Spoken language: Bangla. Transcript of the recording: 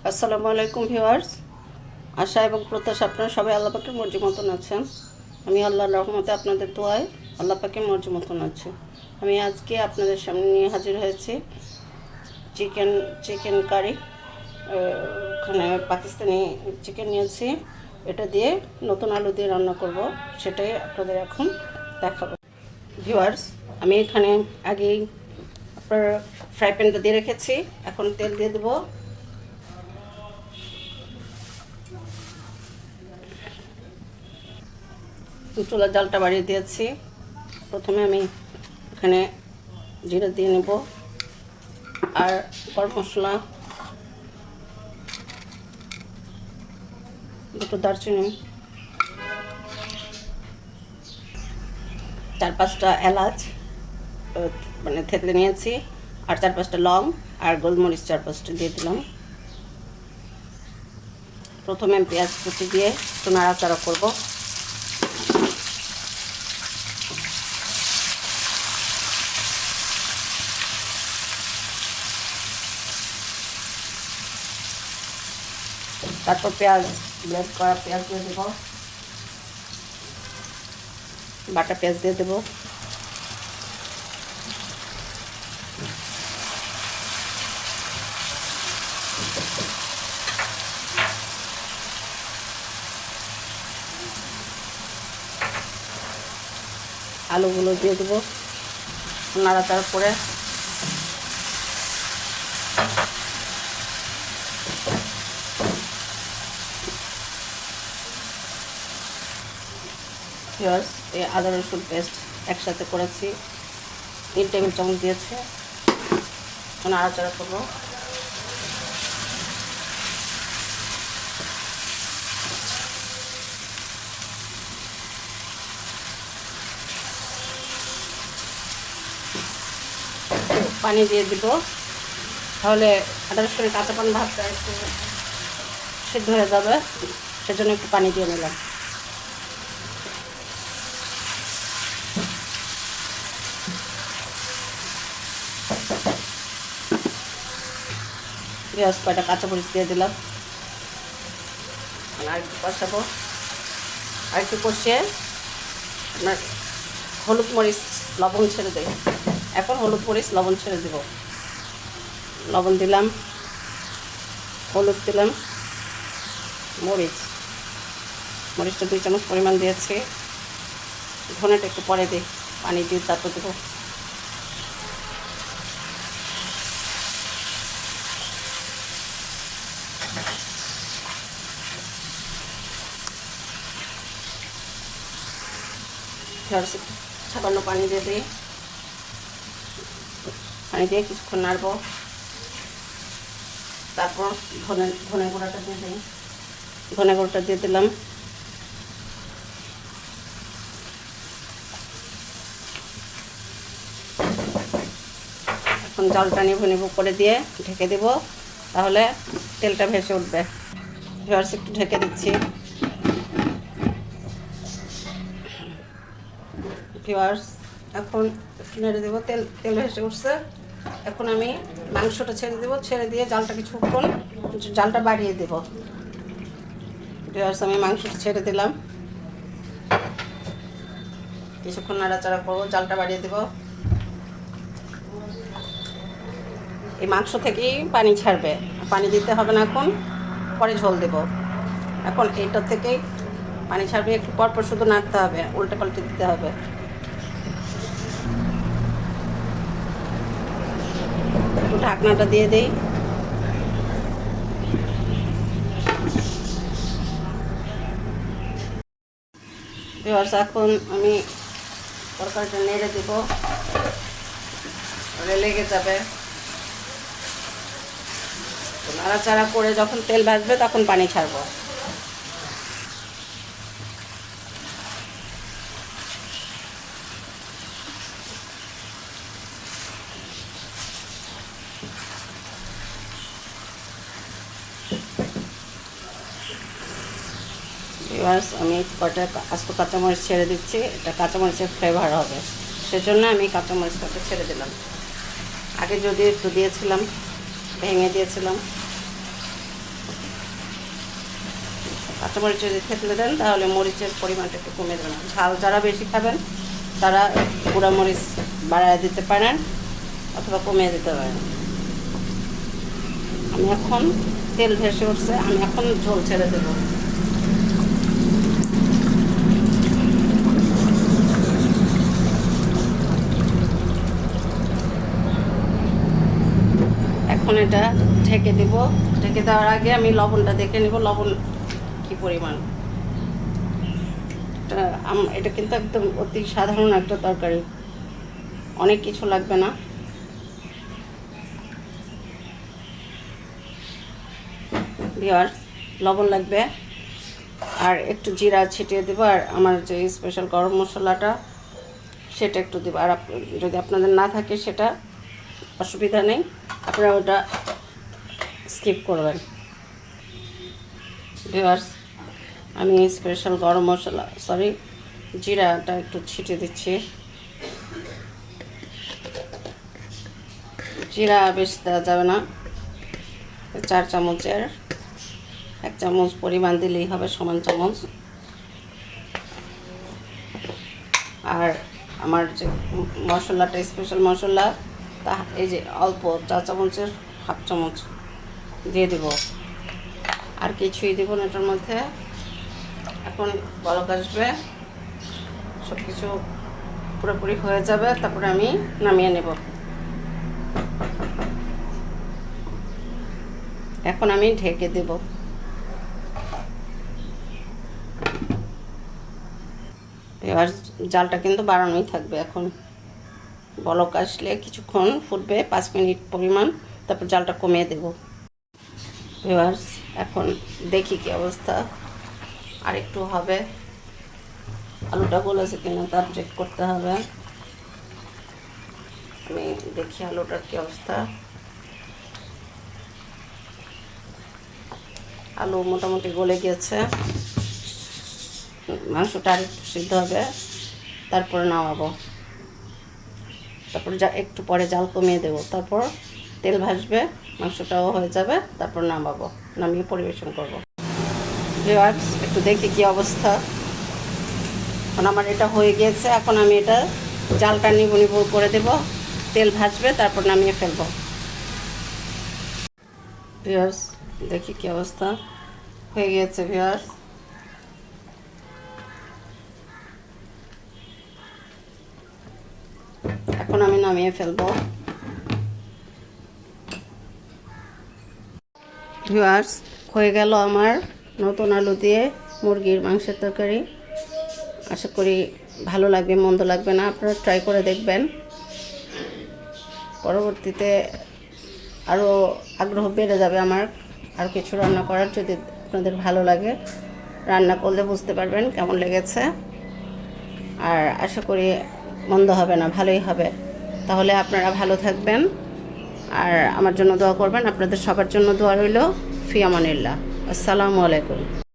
আসসালামু আলাইকুম ভিউয়ার্স। আশা এবং প্রত্যাশা আপনারা সবাই আল্লাহ পাকের মর্জি মতন আছেন। আমি আল্লাহর রহমতে আপনাদের দোয়ায় আল্লাহ পাকের মর্জি মতন আছি। আমি আজকে আপনাদের সামনে নিয়ে হাজির হয়েছি চিকেন কারি। ওখানে পাকিস্তানি চিকেন নিয়েছি, এটা দিয়ে নতুন আলু দিয়ে রান্না করব, সেটাই আপনাদের এখন দেখাবো। ভিউয়ার্স, আমি এখানে আগেই আপনার ফ্রাই প্যানটা দিয়ে রেখেছি। এখন তেল দিয়ে দেবো। চুলার জালটা বাড়িয়ে দিয়েছি। প্রথমে আমি এখানে জিরা দিয়ে নেব, আর গরম মশলা, দুটো দারচিনি, 4-5টা এলাচ মানে থেতলে নিয়েছি, আর 4-5টা লং, আর গোলমরিচ 4-5টা দিয়ে দিলাম। প্রথমে আমি পেঁয়াজ কুচি দিয়ে একটু নাড়াচাড়া করবো। তারপর ব্লেন্ড করা পেঁয়াজ দিয়ে দেবো, বাটা পেঁয়াজ দিয়ে দেবো, আলুগুলো দিয়ে দেবো, নাড়াচাড়া করে এই আদা রসুন পেস্ট একসাথে করেছি, 3 টেবিল চামচ দিয়েছে। নাড়াচাড়া করবো। পানি দিয়ে দিব, তাহলে আদা রসুনের কাঁচা পানি ভাতটা একটু সিদ্ধ হয়ে যাবে, সেজন্য একটু পানি দিয়ে নিলাম। পেঁয়াজ কয়টা কাঁচামরিচ দিয়ে দিলাম, আর একটু কষাবো। আর একটু কষিয়ে আপনার হলুদ মরিচ লবণ ছেড়ে দেব। এখন হলুদ মরিচ লবণ ছেড়ে দেব। লবণ দিলাম, হলুদ দিলাম, মরিচটা 2 চামচ পরিমাণ দিয়েছি। ধনেটা একটু পরে দিই, পানি দিয়ে তারপর দেবো। সামান্য পানি দিয়ে দিই, পানি দিয়ে কিছুক্ষণ নাড়বো। তারপর ধনে গুঁড়াটা দিয়ে দিই, ধনে গুঁড়োটা দিয়ে দিলাম। এখন জলটা নিভু করে দিয়ে ঢেকে দেব, তাহলে তেলটা ভেসে উঠবে। একটু ঢেকে দিচ্ছি। এখন নেড়ে দেবো, তেল ভেসে উঠছে। এখন আমি মাংসটা ছেড়ে দেবো, ছেড়ে দিয়ে জালটা জালটা বাড়িয়ে দেবো। আমি মাংসটা ছেড়ে দিলাম, কিছুক্ষণ নাড়াচাড়া করবো, জালটা বাড়িয়ে দেবো। এই মাংস থেকেই পানি ছাড়বে, পানি দিতে হবে না, এখন পরে ঝোল দেব। এখন এইটা থেকেই পানি ছাড়বে, একটু পরপর শুধু নাড়তে হবে, উল্টে পাল্টে দিতে হবে। একটু ঢাকনাটা দিয়ে দিই। এখন আমি তরকারিটা নেড়ে দেব, লেগে যাবে। নাড়াচাড়া করে যখন তেল ভাসবে তখন পানি ছাড়বো। আমি কটা আস্ত কাঁচামরিচ ছেড়ে দিচ্ছি, এটা কাঁচামরিচের ফ্লেভার হবে, সেজন্য আমি কাঁচামরিচটাকে ছেড়ে দিলাম। আগে যদি একটু দিয়েছিলাম, ভেঙে দিয়েছিলাম। কাঁচামরিচ যদি থেতলে দেন তাহলে মরিচের পরিমাণটা একটু কমে দেবেন। ঝাল যারা বেশি খাবেন তারা গুঁড়া মরিচ বাড়ায় দিতে পারেন অথবা কমিয়ে দিতে পারেন। আমি এখন তেল ভেসে উঠছে, আমি এখন ঝোল ছেড়ে দেব। এখন এটা ঢেকে দেব। ঢেকে দেওয়ার আগে আমি লবণটা দেখে নেব লবণ কি পরিমাণ। এটা কিন্তু একদম অতি সাধারণ একটা তরকারি, অনেক কিছু লাগবে না। ভিউয়ার্স, লবণ লাগবে আর একটু জিরা ছিটিয়ে দেবো, আর আমার যে স্পেশাল গরম মশলাটা সেটা একটু দেবো। আর যদি আপনাদের না থাকে সেটা অসুবিধা নেই, আপনারা ওটা স্কিপ করবেন। ভিউয়ার্স, আমি স্পেশাল গরম মশলা জিরাটা একটু ছিটিয়ে দিচ্ছি। জিরা বেশি দেওয়া যাবে না, 4 চামচের 1 চামচ পরিমাণ দিলেই হবে, সমান চামচ। আর আমার যে মশলাটা স্পেশাল মশলা তা এই যে অল্প 4 চামচের 1/2 চামচ দিয়ে দেব, আর কিছুই দেব না এটার মধ্যে। এখন বলক আসবে, সব কিছু পুরোপুরি হয়ে যাবে, তারপরে আমি নামিয়ে নেব। এখন আমি ঢেকে দেব। এবার জালটা কিন্তু বাড়ানোই থাকবে। এখন বলক আসলে কিছুক্ষণ ফুটবে, 5 মিনিট পরিমাণ, তারপর জালটা কমিয়ে দেব। ভিউয়ার্স, এখন দেখি কি অবস্থা, আর একটু হবে, আলুটা গলেছে কিনা তার চেক করতে হবে। আমি দেখি আলুটার কি অবস্থা। আলু মোটামুটি গলে গিয়েছে, মাংসটা আর একটু সিদ্ধ হবে, তারপর নামাবো। তারপর একটু পরে জাল কমিয়ে দেবো, তারপর তেল ভাসবে, মাংসটাও হয়ে যাবে, তারপর নামাবো, নামিয়ে পরিবেশন করব। ভিউয়ার্স, একটু দেখি কি অবস্থা। এখন আমার এটা হয়ে গিয়েছে, এখন আমি এটা জালটা নিবু নিবু করে দেব, তেল ভাসবে, তারপর নামিয়ে ফেলবো। ভিউয়ার্স, দেখি কি অবস্থা হয়ে গিয়েছে। ভিউয়ার্স, এখন আমি নামিয়ে ফেলবো। ভিউয়ার্স, হয়ে গেল আমার নতুন আলু দিয়ে মুরগির মাংসের তরকারি। আশা করি ভালো লাগবে, মন্দ লাগবে না। আপনারা ট্রাই করে দেখবেন, পরবর্তীতে আরও আগ্রহ বেড়ে যাবে আমার আর কিছু রান্না করার। যদি আপনাদের ভালো লাগে, রান্না করলে বুঝতে পারবেন কেমন লেগেছে, আর আশা করি মন্দ হবে না, ভালোই হবে। তাহলে আপনারা ভালো থাকবেন আর আমার জন্য দোয়া করবেন। আপনাদের সবার জন্য দোয়া রইল। ফি আমানিল্লাহ। আসসালামু আলাইকুম।